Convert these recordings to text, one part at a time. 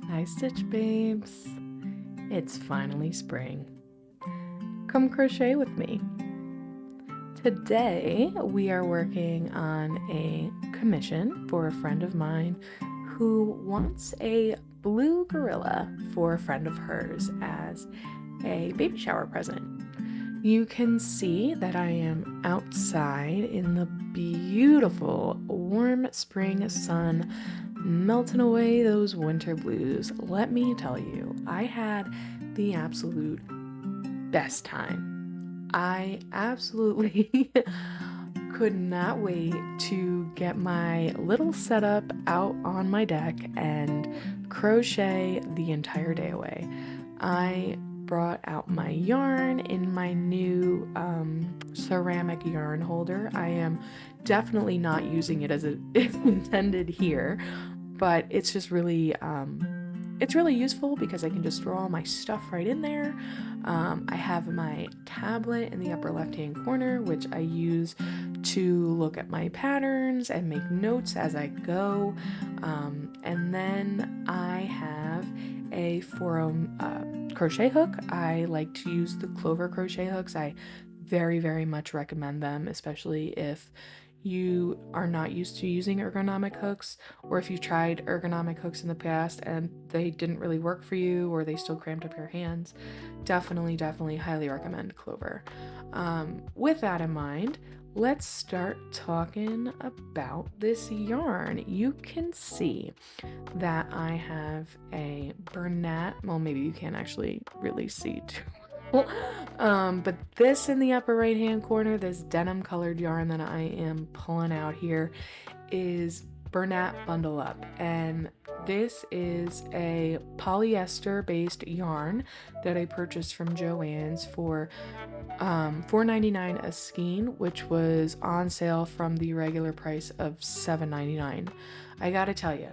Hi, Stitch Babes. It's finally spring. Come crochet with me. Today, we are working on a commission for a friend of mine who wants a blue gorilla for a friend of hers as a baby shower present. You can see that I am outside in the beautiful warm spring sun, melting away those winter blues. Let me tell you, I had the absolute best time. I absolutely could not wait to get my little setup out on my deck and crochet the entire day away. I brought out my yarn in my new ceramic yarn holder. I am definitely not using it as it is intended here, but it's just really useful because I can just throw all my stuff right in there. I have my tablet in the upper left-hand corner, which I use to look at my patterns and make notes as I go. And then I have a forum crochet hook. I like to use the Clover crochet hooks. I very, very much recommend them, especially if you are not used to using ergonomic hooks, or if you've tried ergonomic hooks in the past and they didn't really work for you, or they still cramped up your hands. Definitely highly recommend Clover. With that in mind, let's start talking about this yarn. You can see that I have a Bernat, well, maybe you can't actually really see too but this in the upper right hand corner, this denim colored yarn that I am pulling out here, is Bernat Bundle Up, and this is a polyester based yarn that I purchased from Joann's for $4.99 a skein, which was on sale from the regular price of $7.99. I gotta tell you,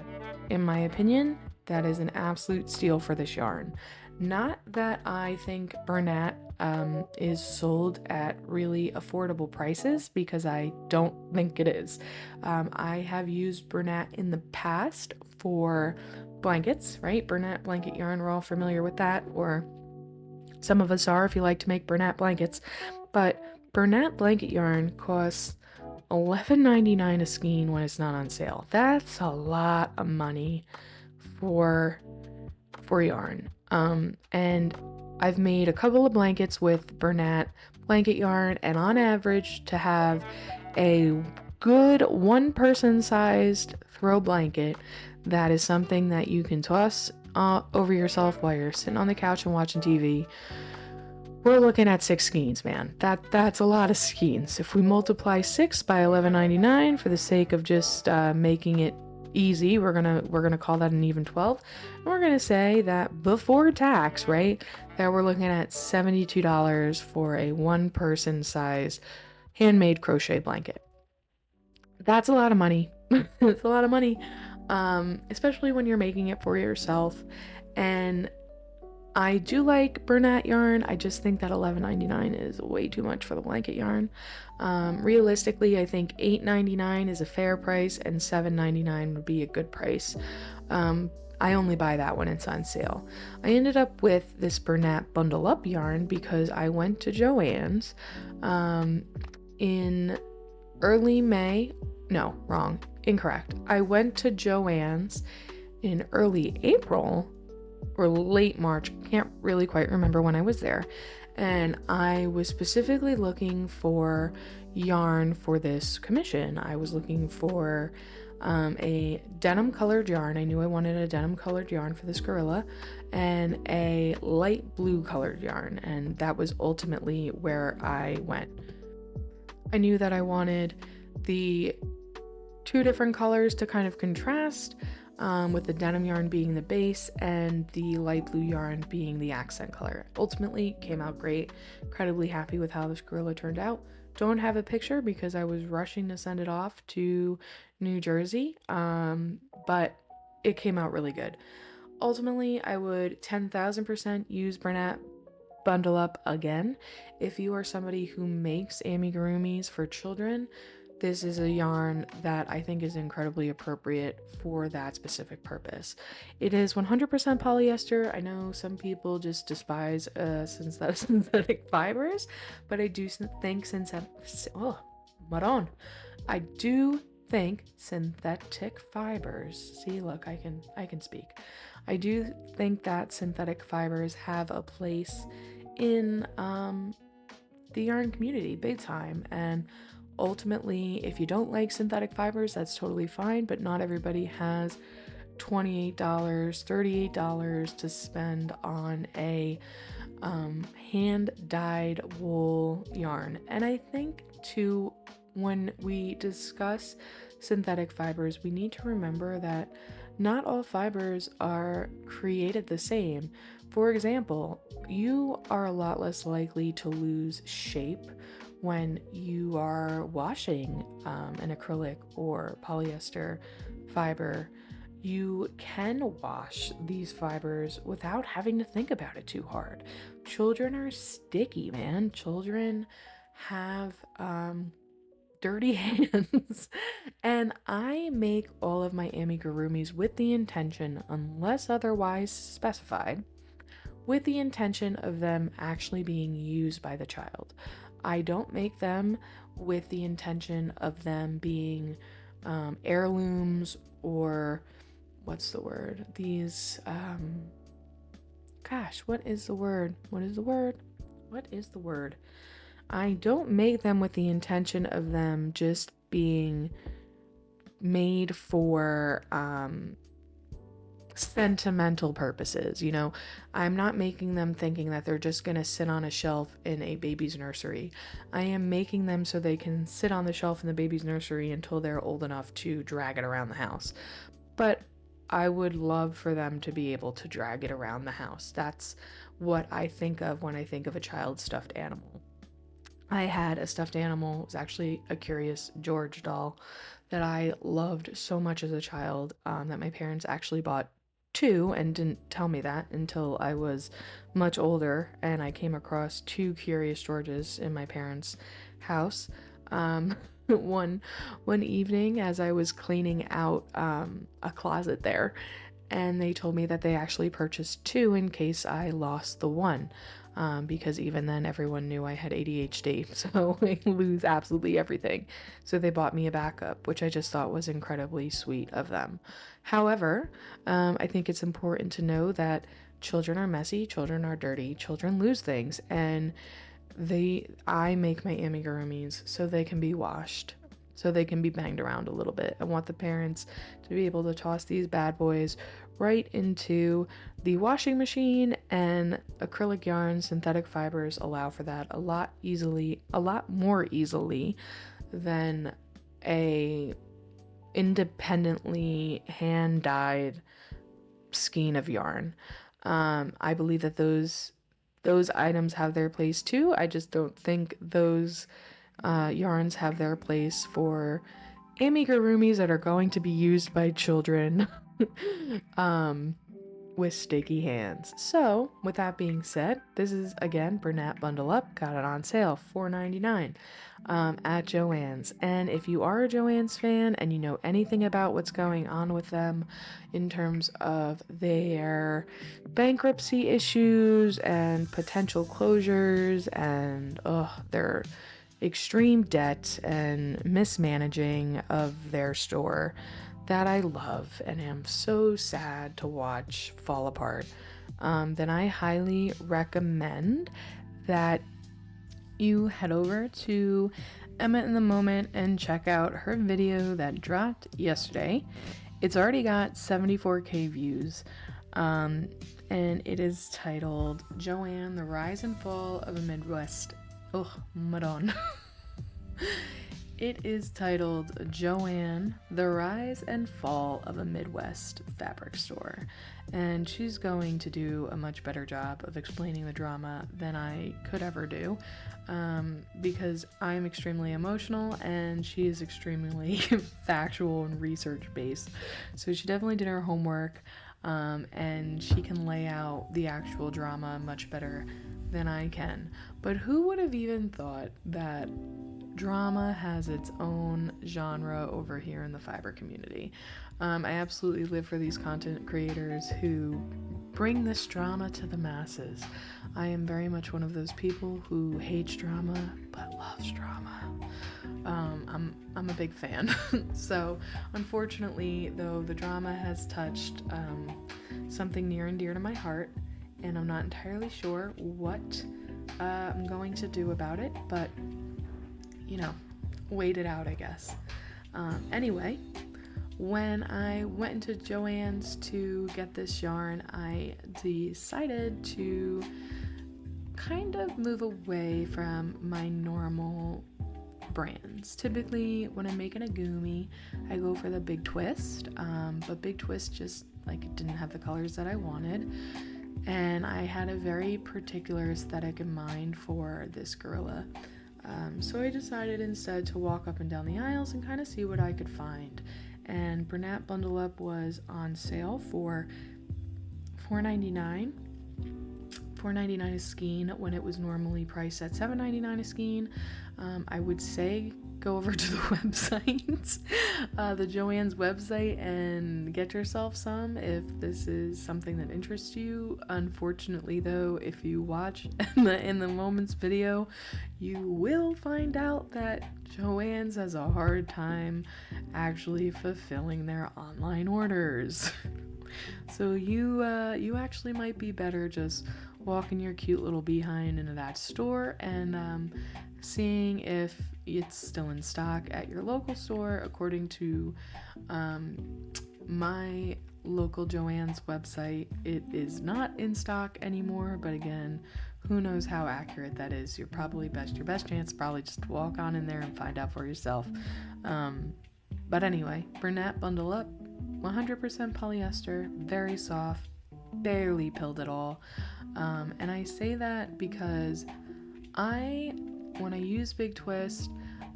in my opinion, that is an absolute steal for this yarn. Not that I think Bernat is sold at really affordable prices, because I don't think it is. I have used Bernat in the past for blankets, right? Bernat blanket yarn, we're all familiar with that, or some of us are if you like to make Bernat blankets. But Bernat blanket yarn costs $11.99 a skein when it's not on sale. That's a lot of money for yarn. And I've made a couple of blankets with Bernat blanket yarn, and on average, to have a good one person sized throw blanket that is something that you can toss over yourself while you're sitting on the couch and watching TV, we're looking at 6 skeins, man. That's a lot of skeins. If we multiply 6 by $11.99 for the sake of just making it easy, we're gonna call that an even 12, and we're gonna say that before tax, right, that we're looking at $72 for a one person size handmade crochet blanket. That's a lot of money. It's a lot of money, especially when you're making it for yourself. And I do like Bernat yarn. I just think that $11.99 is way too much for the blanket yarn. Realistically, I think $8.99 is a fair price, and $7.99 would be a good price. I only buy that when it's on sale. I ended up with this Bernat Bundle Up yarn because I went to Joann's in early May. No, wrong, incorrect. I went to Joann's in early April or late March, can't really quite remember when I was there, and I was specifically looking for yarn for this commission. I was looking for a denim colored yarn. I knew I wanted a denim colored yarn for this gorilla, and a light blue colored yarn, and that was ultimately where I went. I knew that I wanted the two different colors to kind of contrast, with the denim yarn being the base and the light blue yarn being the accent color. Ultimately came out great. Incredibly happy with how this gorilla turned out. Don't have a picture because I was rushing to send it off to New Jersey, but it came out really good. Ultimately, I would 10,000% use Bernat Bundle Up again. If you are somebody who makes amigurumis for children, this is a yarn that I think is incredibly appropriate for that specific purpose. It is 100% polyester. I know some people just despise synthetic fibers, but I do think I do think synthetic fibers. See, look, I can speak. I do think that synthetic fibers have a place in the yarn community big time, and ultimately, if you don't like synthetic fibers, that's totally fine, but not everybody has $28, $38 to spend on a hand-dyed wool yarn. And I think too, when we discuss synthetic fibers, we need to remember that not all fibers are created the same. For example, you are a lot less likely to lose shape when you are washing an acrylic or polyester fiber. You can wash these fibers without having to think about it too hard. Children are sticky, man. Children have dirty hands. And I make all of my amigurumis with the intention, unless otherwise specified, with the intention of them actually being used by the child. I don't make them with the intention of them being heirlooms or what's the word? These, what is the word? I don't make them with the intention of them just being made for sentimental purposes. You know, I'm not making them thinking that they're just going to sit on a shelf in a baby's nursery. I am making them so they can sit on the shelf in the baby's nursery until they're old enough to drag it around the house. But I would love for them to be able to drag it around the house. That's what I think of when I think of a child stuffed animal. I had a stuffed animal. It was actually a Curious George doll that I loved so much as a child, that my parents actually bought two and didn't tell me that until I was much older and I came across two Curious Georges in my parents' house. One evening as I was cleaning out a closet there, and they told me that they actually purchased two in case I lost the one. Because even then everyone knew I had ADHD, so I lose absolutely everything. So they bought me a backup, which I just thought was incredibly sweet of them. However, I think it's important to know that children are messy, children are dirty, children lose things, and I make my amigurumis so they can be washed, so they can be banged around a little bit. I want the parents to be able to toss these bad boys right into the washing machine, and acrylic yarn, synthetic fibers allow for that a lot more easily than a independently hand-dyed skein of yarn. I believe that those items have their place too. I just don't think those yarns have their place for amigurumis that are going to be used by children with sticky hands. So with that being said, this is again Bernat Bundle Up. Got it on sale, $4.99 at Joann's. And if you are a Joann's fan and you know anything about what's going on with them in terms of their bankruptcy issues and potential closures and their extreme debt and mismanaging of their store, that I love and am so sad to watch fall apart, then I highly recommend that you head over to Emma in the Moment and check out her video that dropped yesterday. It's already got 74k views, and it is titled Joanne, the Rise and Fall of a Midwest. Oh, Madon. It is titled Joanne, the Rise and Fall of a Midwest Fabric Store, and she's going to do a much better job of explaining the drama than I could ever do, because I'm extremely emotional and she is extremely factual and research based. So she definitely did her homework, and she can lay out the actual drama much better than I can. But who would have even thought that drama has its own genre over here in the fiber community. I absolutely live for these content creators who bring this drama to the masses. I am very much one of those people who hates drama but loves drama. I'm a big fan. So unfortunately, though, the drama has touched something near and dear to my heart, and I'm not entirely sure what I'm going to do about it, but wait it out, I guess. Anyway, when I went into Joann's to get this yarn, I decided to kind of move away from my normal brands. Typically, when I'm making a gumi, I go for the Big Twist, but Big Twist just didn't have the colors that I wanted, and I had a very particular aesthetic in mind for this gorilla. So I decided instead to walk up and down the aisles and kind of see what I could find. And Bernat Bundle Up was on sale for $4.99. $4.99 a skein when it was normally priced at $7.99 a skein. I would say go over to the website, the Joann's website, and get yourself some if this is something that interests you. Unfortunately, though, if you watch in the Moments video, you will find out that Joann's has a hard time actually fulfilling their online orders. So you actually might be better just walking your cute little behind into that store and seeing if it's still in stock at your local store. According to my local Joann's website, it is not in stock anymore, but again, who knows how accurate that is. Your best chance probably just to walk on in there and find out for yourself. But anyway, Bernat Bundle Up, 100% polyester, very soft, barely pilled at all. And I say that because when I use Big Twist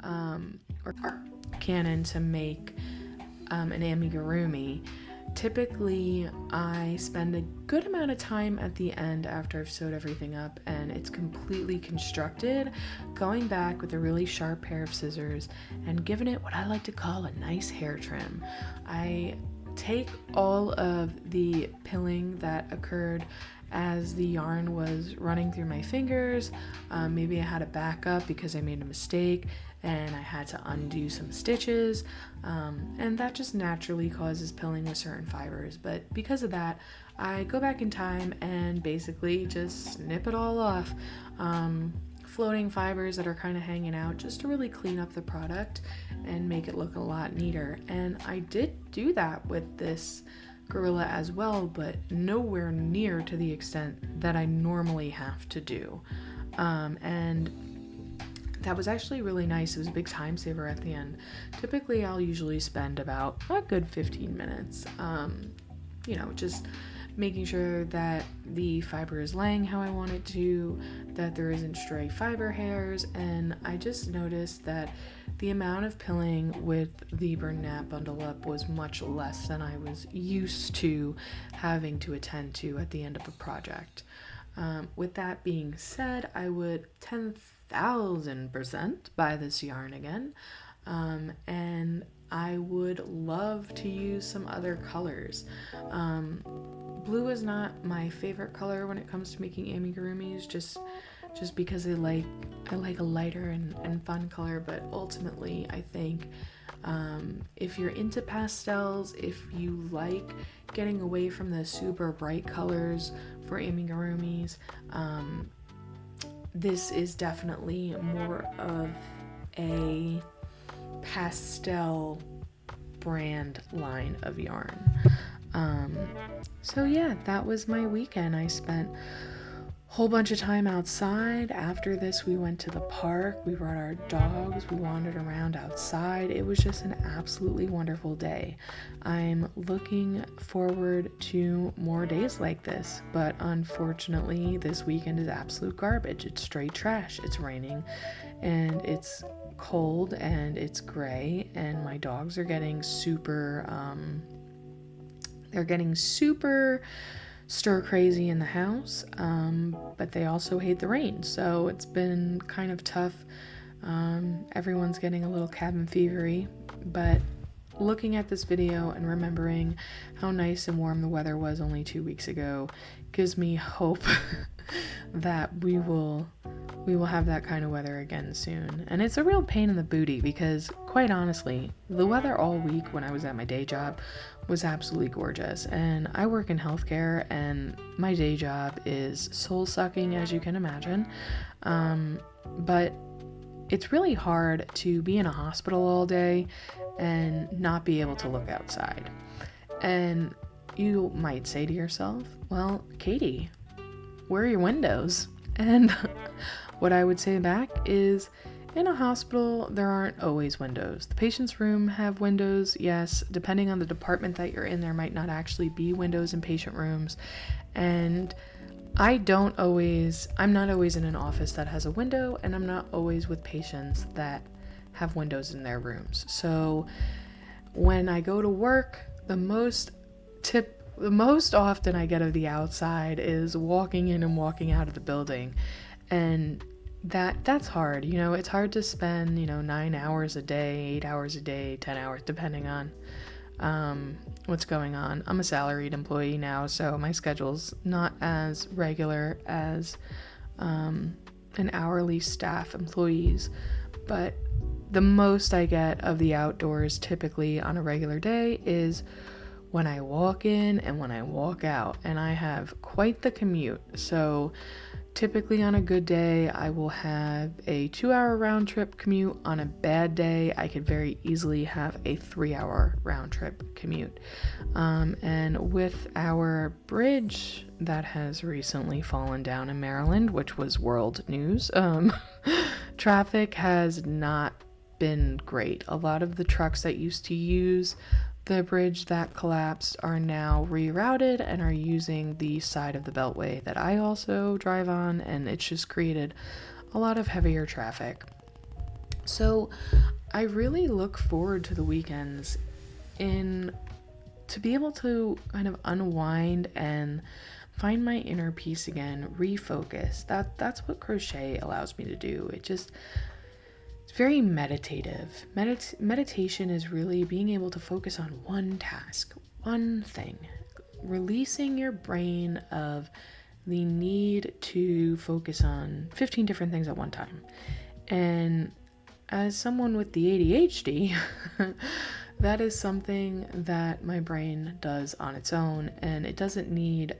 or Canon to make an amigurumi, typically I spend a good amount of time at the end after I've sewed everything up and it's completely constructed, going back with a really sharp pair of scissors and giving it what I like to call a nice hair trim. I take all of the pilling that occurred as the yarn was running through my fingers. Maybe I had a backup because I made a mistake and I had to undo some stitches, and that just naturally causes pilling with certain fibers. But because of that, I go back in time and basically just snip it all off, floating fibers that are kind of hanging out, just to really clean up the product and make it look a lot neater. And I did do that with this gorilla as well, but nowhere near to the extent that I normally have to do. And that was actually really nice. It was a big time saver at the end. Typically I'll usually spend about a good 15 minutes, just making sure that the fiber is laying how I want it to, that there isn't stray fiber hairs, and I just noticed that the amount of pilling with the Bernat Bundle Up was much less than I was used to having to attend to at the end of a project. With that being said, I would 10,000% buy this yarn again, and I would love to use some other colors. Blue is not my favorite color when it comes to making amigurumis, just because I like a lighter and fun color. But ultimately, I think if you're into pastels, if you like getting away from the super bright colors for amigurumis, this is definitely more of a pastel brand line of yarn. So yeah, that was my weekend. I spent a whole bunch of time outside. After this, we went to the park, we brought our dogs, we wandered around outside. It was just an absolutely wonderful day. I'm looking forward to more days like this, but unfortunately this weekend is absolute garbage. It's straight trash. It's raining and it's cold and it's gray, and my dogs are getting super stir crazy in the house, but they also hate the rain, so it's been kind of tough Everyone's getting a little cabin fevery, but looking at this video and remembering how nice and warm the weather was only 2 weeks ago gives me hope that we will have that kind of weather again soon. And it's a real pain in the booty because, quite honestly, the weather all week when I was at my day job was absolutely gorgeous. And I work in healthcare, and my day job is soul-sucking, as you can imagine. But it's really hard to be in a hospital all day and not be able to look outside. And you might say to yourself, well, Katie, where are your windows? And what I would say back is, in a hospital, there aren't always windows. The patient's room have windows, yes. Depending on the department that you're in, there might not actually be windows in patient rooms. And I'm not always in an office that has a window, and I'm not always with patients that have windows in their rooms. So when I go to work, the most often I get of the outside is walking in and walking out of the building. And that's hard. It's hard to spend, 9 hours a day, 8 hours a day, 10 hours, depending on what's going on. I'm a salaried employee now, so my schedule's not as regular as an hourly staff employees, but the most I get of the outdoors typically on a regular day is when I walk in and when I walk out, and I have quite the commute. So typically on a good day, I will have a 2-hour round trip commute. On a bad day, I could very easily have a 3-hour round trip commute. And with our bridge that has recently fallen down in Maryland, which was world news, traffic has not been great. A lot of the trucks that used to use the bridge that collapsed are now rerouted and are using the side of the beltway that I also drive on, and it's just created a lot of heavier traffic. So I really look forward to the weekends to be able to kind of unwind and find my inner peace again, refocus. That's what crochet allows me to do. It's very meditative. Meditation is really being able to focus on one task, one thing, releasing your brain of the need to focus on 15 different things at one time. And as someone with the ADHD, that is something that my brain does on its own, and it doesn't need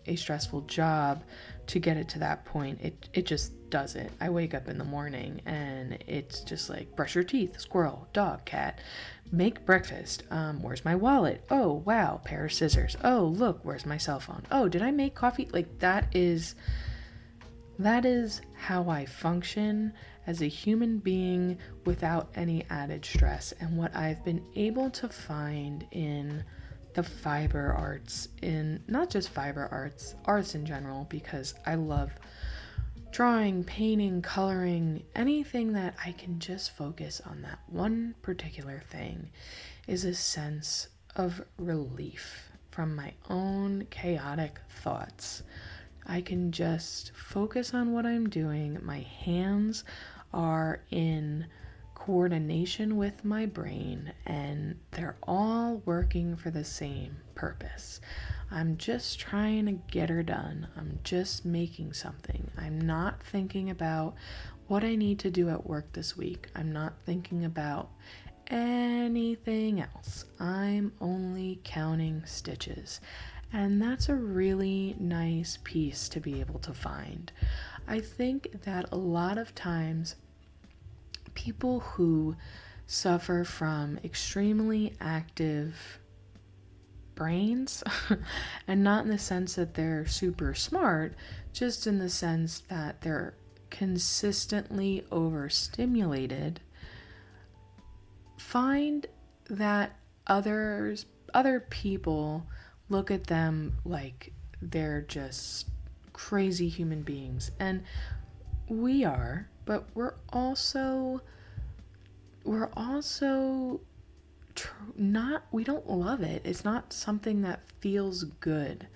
a stressful job to get it to that point. It just does it. I wake up in the morning and it's just like, brush your teeth, squirrel, dog, cat, make breakfast, where's my wallet, oh wow, pair of scissors, oh look, where's my cell phone, oh did I make coffee? Like that is how I function as a human being without any added stress. And what I've been able to find in the fiber arts, in not just fiber arts in general, because I love drawing, painting, coloring, anything that I can just focus on that one particular thing, is a sense of relief from my own chaotic thoughts. I can just focus on what I'm doing. My hands are in coordination with my brain, and they're all working for the same purpose. I'm just trying to get her done. I'm just making something. I'm not thinking about what I need to do at work this week. I'm not thinking about anything else. I'm only counting stitches. And that's a really nice piece to be able to find. I think that a lot of times people who suffer from extremely active brains, and not in the sense that they're super smart, just in the sense that they're consistently overstimulated, find that other people look at them like they're just crazy human beings. And we are, but we don't love it. It's not something that feels good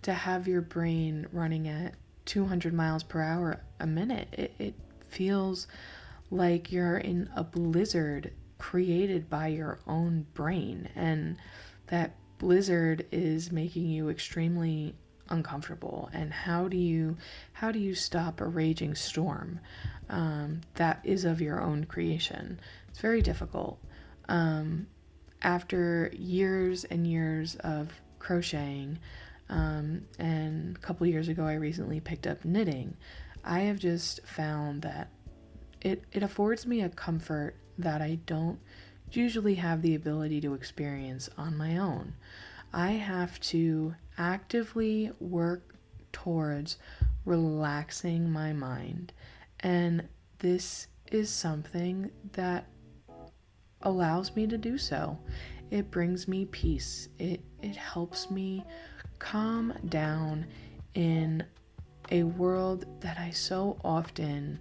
to have your brain running at 200 miles per hour a minute. It feels like you're in a blizzard created by your own brain, and that blizzard is making you extremely uncomfortable. And how do you stop a raging storm that is of your own creation? It's very difficult. After years and years of crocheting, and a couple years ago I recently picked up knitting, I have just found that it affords me a comfort that I don't usually have the ability to experience on my own. I have to actively work towards relaxing my mind, and this is something that allows me to do so. It brings me peace. It helps me calm down in a world that I so often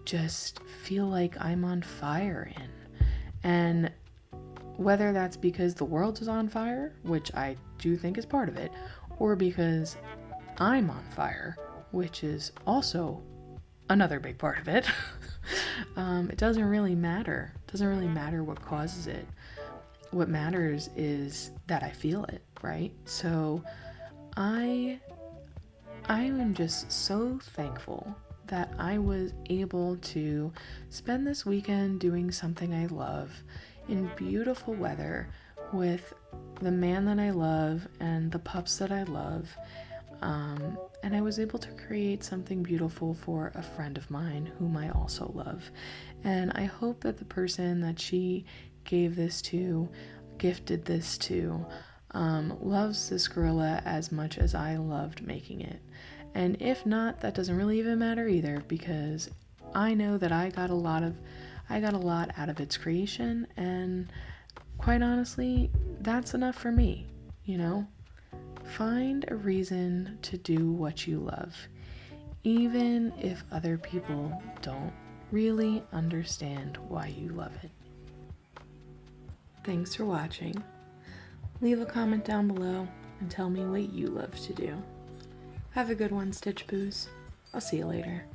just feel like I'm on fire in. And whether that's because the world is on fire, which I do think is part of it, or because I'm on fire, which is also another big part of it, it doesn't really matter. It doesn't really matter what causes it. What matters is that I feel it, right? So I am just so thankful that I was able to spend this weekend doing something I love in beautiful weather with the man that I love and the pups that I love. And I was able to create something beautiful for a friend of mine whom I also love. And I hope that the person that she gave this to, gifted this to, loves this gorilla as much as I loved making it. And if not, that doesn't really even matter either, because I know that I got a lot out of its creation, and quite honestly, that's enough for me, you know? Find a reason to do what you love, even if other people don't really understand why you love it. Thanks for watching. Leave a comment down below and tell me what you love to do. Have a good one, Stitch Boos. I'll see you later.